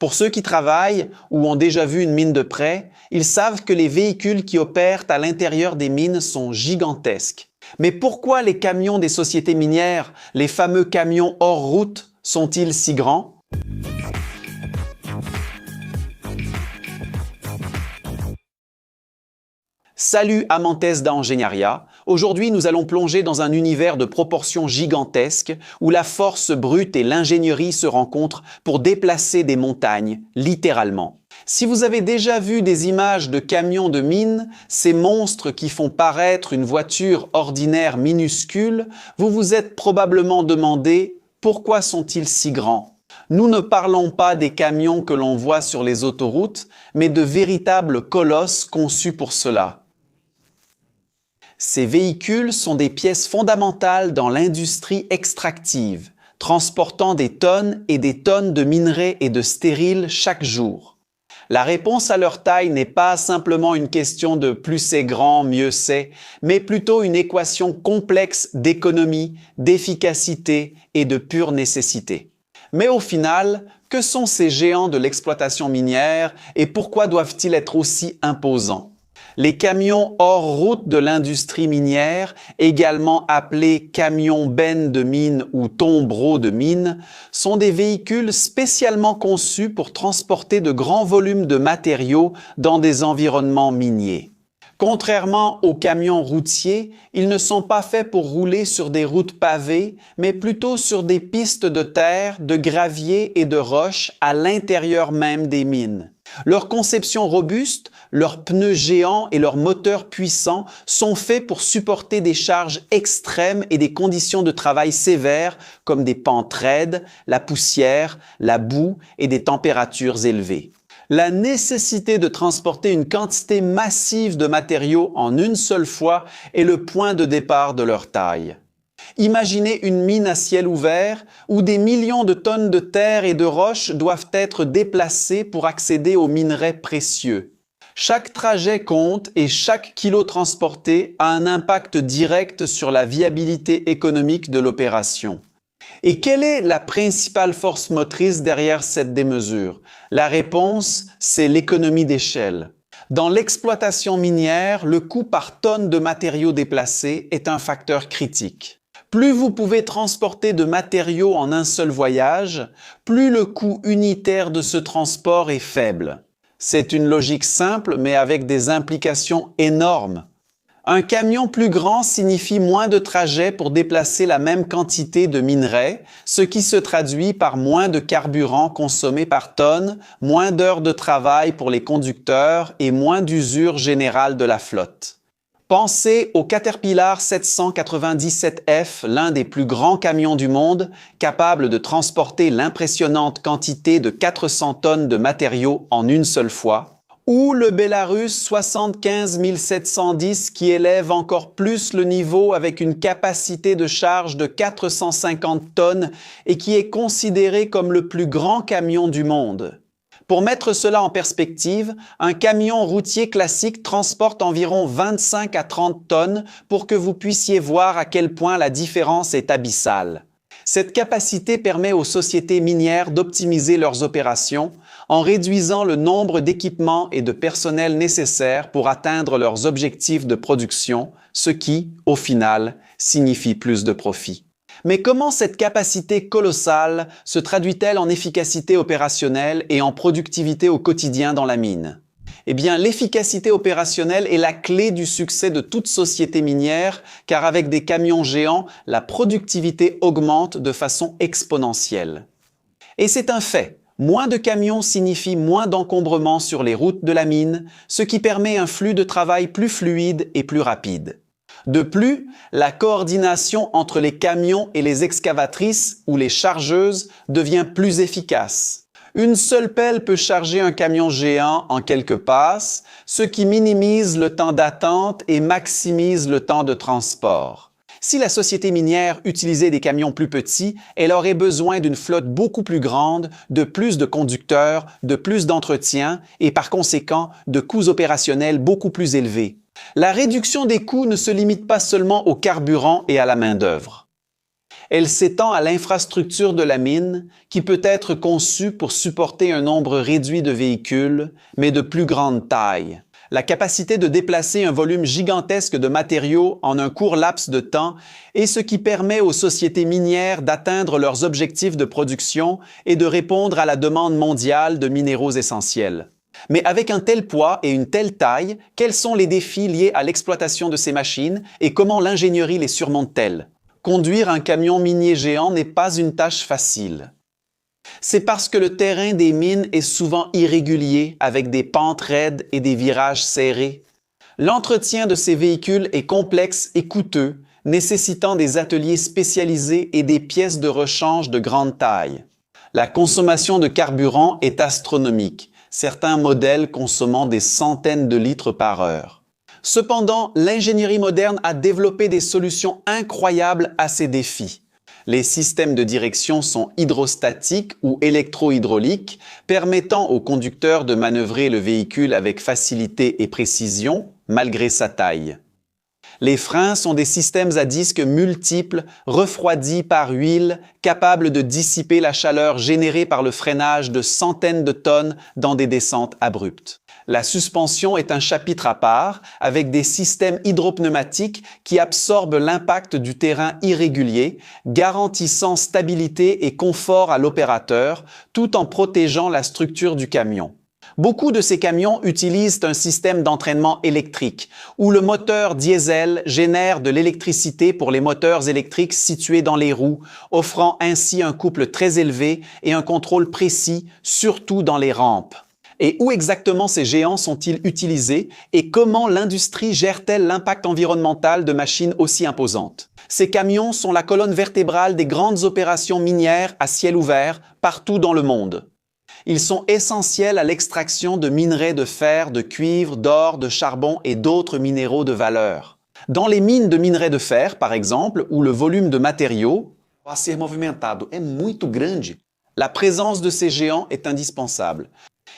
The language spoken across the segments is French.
Pour ceux qui travaillent ou ont déjà vu une mine de près, ils savent que les véhicules qui opèrent à l'intérieur des mines sont gigantesques. Mais pourquoi les camions des sociétés minières, les fameux camions hors route, sont-ils si grands? Salut amantes d'Ingénieria. Aujourd'hui, nous allons plonger dans un univers de proportions gigantesques où la force brute et l'ingénierie se rencontrent pour déplacer des montagnes, littéralement. Si vous avez déjà vu des images de camions de mine, ces monstres qui font paraître une voiture ordinaire minuscule, vous vous êtes probablement demandé pourquoi sont-ils si grands? Nous ne parlons pas des camions que l'on voit sur les autoroutes, mais de véritables colosses conçus pour cela. Ces véhicules sont des pièces fondamentales dans l'industrie extractive, transportant des tonnes et des tonnes de minerais et de stériles chaque jour. La réponse à leur taille n'est pas simplement une question de plus c'est grand, mieux c'est, mais plutôt une équation complexe d'économie, d'efficacité et de pure nécessité. Mais au final, que sont ces géants de l'exploitation minière et pourquoi doivent-ils être aussi imposants? Les camions hors route de l'industrie minière, également appelés camions bennes de mine ou tombereaux de mine, sont des véhicules spécialement conçus pour transporter de grands volumes de matériaux dans des environnements miniers. Contrairement aux camions routiers, ils ne sont pas faits pour rouler sur des routes pavées, mais plutôt sur des pistes de terre, de gravier et de roches à l'intérieur même des mines. Leur conception robuste, leurs pneus géants et leurs moteurs puissants sont faits pour supporter des charges extrêmes et des conditions de travail sévères comme des pentes raides, la poussière, la boue et des températures élevées. La nécessité de transporter une quantité massive de matériaux en une seule fois est le point de départ de leur taille. Imaginez une mine à ciel ouvert où des millions de tonnes de terre et de roches doivent être déplacées pour accéder aux minerais précieux. Chaque trajet compte et chaque kilo transporté a un impact direct sur la viabilité économique de l'opération. Et quelle est la principale force motrice derrière cette démesure? La réponse, c'est l'économie d'échelle. Dans l'exploitation minière, le coût par tonne de matériaux déplacés est un facteur critique. Plus vous pouvez transporter de matériaux en un seul voyage, plus le coût unitaire de ce transport est faible. C'est une logique simple, mais avec des implications énormes. Un camion plus grand signifie moins de trajets pour déplacer la même quantité de minerais, ce qui se traduit par moins de carburant consommé par tonne, moins d'heures de travail pour les conducteurs et moins d'usure générale de la flotte. Pensez au Caterpillar 797F, l'un des plus grands camions du monde, capable de transporter l'impressionnante quantité de 400 tonnes de matériaux en une seule fois, ou le Belarus 75 710 qui élève encore plus le niveau avec une capacité de charge de 450 tonnes et qui est considéré comme le plus grand camion du monde. Pour mettre cela en perspective, un camion routier classique transporte environ 25 à 30 tonnes pour que vous puissiez voir à quel point la différence est abyssale. Cette capacité permet aux sociétés minières d'optimiser leurs opérations en réduisant le nombre d'équipements et de personnel nécessaires pour atteindre leurs objectifs de production, ce qui, au final, signifie plus de profit. Mais comment cette capacité colossale se traduit-elle en efficacité opérationnelle et en productivité au quotidien dans la mine? Eh bien, l'efficacité opérationnelle est la clé du succès de toute société minière, car avec des camions géants, la productivité augmente de façon exponentielle. Et c'est un fait. Moins de camions signifie moins d'encombrement sur les routes de la mine, ce qui permet un flux de travail plus fluide et plus rapide. De plus, la coordination entre les camions et les excavatrices ou les chargeuses devient plus efficace. Une seule pelle peut charger un camion géant en quelques passes, ce qui minimise le temps d'attente et maximise le temps de transport. Si la société minière utilisait des camions plus petits, elle aurait besoin d'une flotte beaucoup plus grande, de plus de conducteurs, de plus d'entretien et par conséquent de coûts opérationnels beaucoup plus élevés. La réduction des coûts ne se limite pas seulement au carburant et à la main-d'œuvre. Elle s'étend à l'infrastructure de la mine, qui peut être conçue pour supporter un nombre réduit de véhicules, mais de plus grande taille. La capacité de déplacer un volume gigantesque de matériaux en un court laps de temps est ce qui permet aux sociétés minières d'atteindre leurs objectifs de production et de répondre à la demande mondiale de minéraux essentiels. Mais avec un tel poids et une telle taille, quels sont les défis liés à l'exploitation de ces machines et comment l'ingénierie les surmonte-t-elle? Conduire un camion minier géant n'est pas une tâche facile. C'est parce que le terrain des mines est souvent irrégulier, avec des pentes raides et des virages serrés. L'entretien de ces véhicules est complexe et coûteux, nécessitant des ateliers spécialisés et des pièces de rechange de grande taille. La consommation de carburant est astronomique, certains modèles consommant des centaines de litres par heure. Cependant, l'ingénierie moderne a développé des solutions incroyables à ces défis. Les systèmes de direction sont hydrostatiques ou électro-hydrauliques, permettant au conducteur de manœuvrer le véhicule avec facilité et précision, malgré sa taille. Les freins sont des systèmes à disques multiples, refroidis par huile, capables de dissiper la chaleur générée par le freinage de centaines de tonnes dans des descentes abruptes. La suspension est un chapitre à part, avec des systèmes hydropneumatiques qui absorbent l'impact du terrain irrégulier, garantissant stabilité et confort à l'opérateur, tout en protégeant la structure du camion. Beaucoup de ces camions utilisent un système d'entraînement électrique, où le moteur diesel génère de l'électricité pour les moteurs électriques situés dans les roues, offrant ainsi un couple très élevé et un contrôle précis, surtout dans les rampes. Et où exactement ces géants sont-ils utilisés et comment l'industrie gère-t-elle l'impact environnemental de machines aussi imposantes? Ces camions sont la colonne vertébrale des grandes opérations minières à ciel ouvert partout dans le monde. Ils sont essentiels à l'extraction de minerais de fer, de cuivre, d'or, de charbon et d'autres minéraux de valeur. Dans les mines de minerais de fer, par exemple, où le volume de matériaux a ser movimentado est muito grande, la présence de ces géants est indispensable.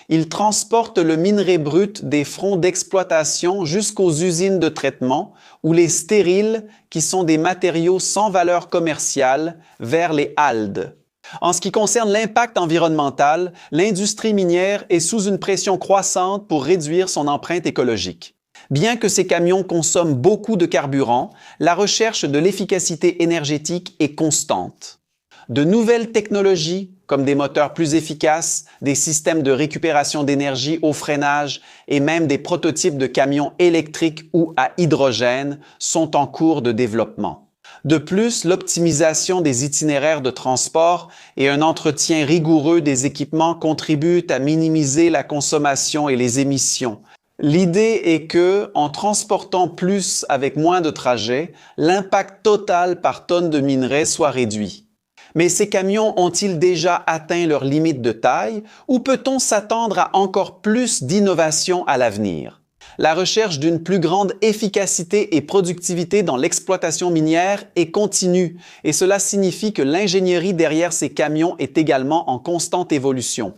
Ils transportent le minerai brut des fronts d'exploitation jusqu'aux usines de traitement ou les stériles, qui sont des matériaux sans valeur commerciale, vers les haldes. En ce qui concerne l'impact environnemental, l'industrie minière est sous une pression croissante pour réduire son empreinte écologique. Bien que ces camions consomment beaucoup de carburant, la recherche de l'efficacité énergétique est constante. De nouvelles technologies, comme des moteurs plus efficaces, des systèmes de récupération d'énergie au freinage et même des prototypes de camions électriques ou à hydrogène, sont en cours de développement. De plus, l'optimisation des itinéraires de transport et un entretien rigoureux des équipements contribuent à minimiser la consommation et les émissions. L'idée est que, en transportant plus avec moins de trajets, l'impact total par tonne de minerai soit réduit. Mais ces camions ont-ils déjà atteint leur limite de taille ou peut-on s'attendre à encore plus d'innovation à l'avenir? La recherche d'une plus grande efficacité et productivité dans l'exploitation minière est continue et cela signifie que l'ingénierie derrière ces camions est également en constante évolution.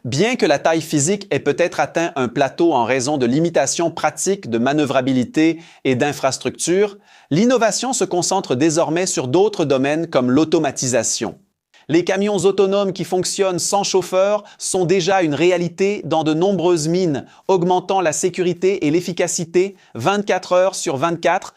Bien que la taille physique ait peut-être atteint un plateau en raison de limitations pratiques de manœuvrabilité et d'infrastructure, l'innovation se concentre désormais sur d'autres domaines comme l'automatisation. Les camions autonomes qui fonctionnent sans chauffeur sont déjà une réalité dans de nombreuses mines, augmentant la sécurité et l'efficacité 24 heures sur 24.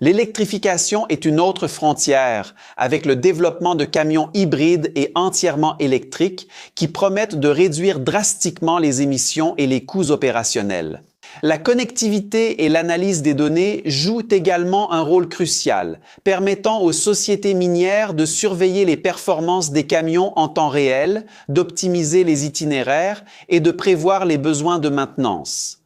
L'électrification est une autre frontière, avec le développement de camions hybrides et entièrement électriques qui promettent de réduire drastiquement les émissions et les coûts opérationnels. La connectivité et l'analyse des données jouent également un rôle crucial, permettant aux sociétés minières de surveiller les performances des camions en temps réel, d'optimiser les itinéraires et de prévoir les besoins de maintenance,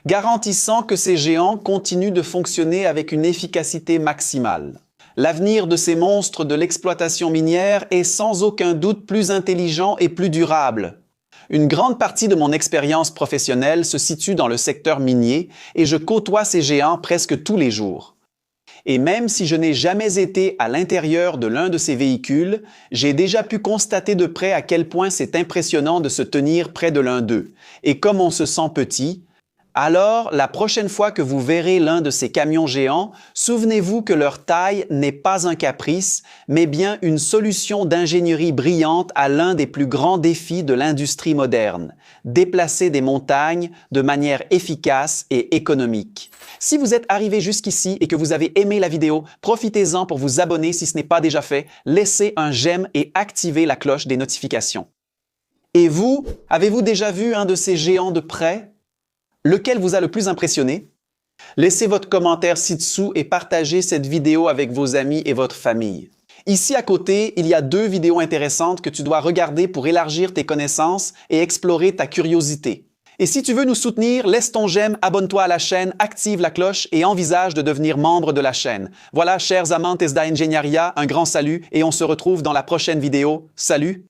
garantissant que ces géants continuent de fonctionner avec une efficacité maximale. L'avenir de ces monstres de l'exploitation minière est sans aucun doute plus intelligent et plus durable. Une grande partie de mon expérience professionnelle se situe dans le secteur minier et je côtoie ces géants presque tous les jours. Et même si je n'ai jamais été à l'intérieur de l'un de ces véhicules, j'ai déjà pu constater de près à quel point c'est impressionnant de se tenir près de l'un d'eux. Et comme on se sent petit, Alors, la prochaine fois que vous verrez l'un de ces camions géants, souvenez-vous que leur taille n'est pas un caprice, mais bien une solution d'ingénierie brillante à l'un des plus grands défis de l'industrie moderne, déplacer des montagnes de manière efficace et économique. Si vous êtes arrivé jusqu'ici et que vous avez aimé la vidéo, profitez-en pour vous abonner si ce n'est pas déjà fait, laissez un j'aime et activez la cloche des notifications. Et vous, avez-vous déjà vu un de ces géants de près? Lequel vous a le plus impressionné? Laissez votre commentaire ci-dessous et partagez cette vidéo avec vos amis et votre famille. Ici à côté, il y a 2 vidéos intéressantes que tu dois regarder pour élargir tes connaissances et explorer ta curiosité. Et si tu veux nous soutenir, laisse ton j'aime, abonne-toi à la chaîne, active la cloche et envisage de devenir membre de la chaîne. Voilà, chers amantes da Engenharia, un grand salut et on se retrouve dans la prochaine vidéo. Salut!